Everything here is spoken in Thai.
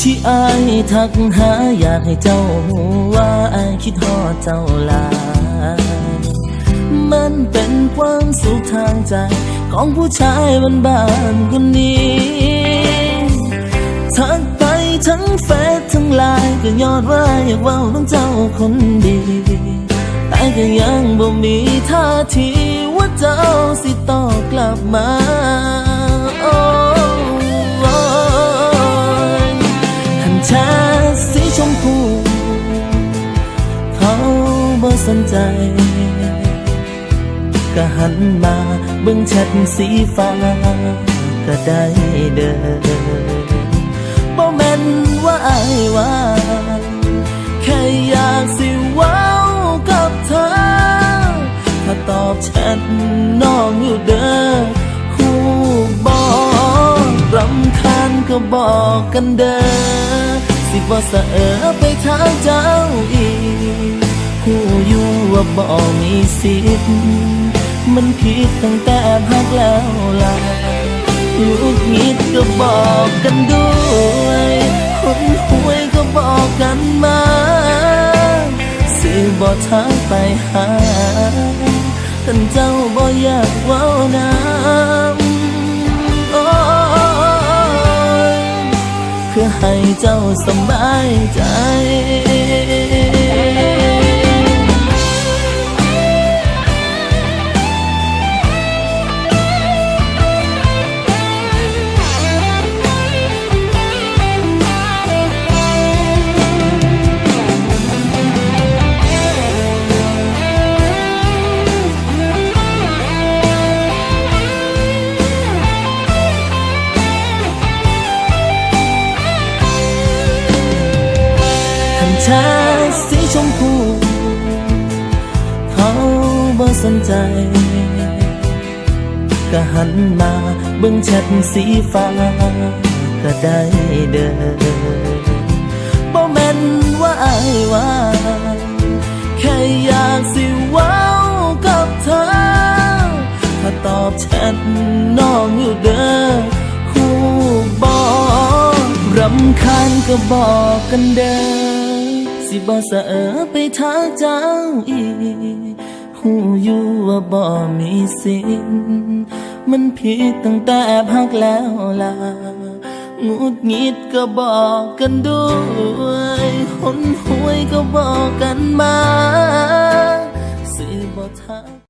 ที่อายทักหาอยากให้เจ้ารู้ว่าอายคิดฮอดเจ้าหลายมันเป็นความสุขทางใจของผู้ชายบ้านๆคนนี้ทักไปทั้งเฟซทั้งไลน์ก็ยอดว่าอยากเว้าน้องเจ้าคนดีแต่ก็ยังบ่มีท่าทีว่าเจ้าสิตอบกลับมาหันแชทสีชมพูเขาบ่สนใจก็หันมาเบิ่งแชทสีฟ้าก็ได้เด้อบ่แม่นว่าอายว่าแค่อยากสิเว้ากับเธอถ้าตอบแชทน้องอยู่เด้อฮู้บ่รำคาญก็บอกกันเด้อสิบ่สะไปทางเจ้าอีกฮู้อยู่ว่าบ่มีสิทธิ์มันผิดตั้งแต่พักแล้วล่ะลูกนิดก็บอกกันด้วยคนห่วยก็บอกกันมาสิบ่ทักไปหาท่านเจ้าบ่อยากเว้าน้ำเพื่อให้เจ้าสบายใจแชทสีชมพูเขาบ่สนใจก็หันมาเบิ่งแชทสีฟ้าก็ได้เด้อบ่แม่นว่าอายว่าแค่อยากสิเว้ากับเธอถ้าตอบแชทน้องอยู่เด้อฮู้บ่รำคาญก็บอกกันเด้อสิบ่สะไปทางเจ้าอีกฮู้อยู่ว่าบ่มีสิทธิ์มันผิดตั้งแต่พักแล้วล่ะงุดหงิดก็บอกกันด้วยคนห่วยก็บอกกันมาสิบ่ทัก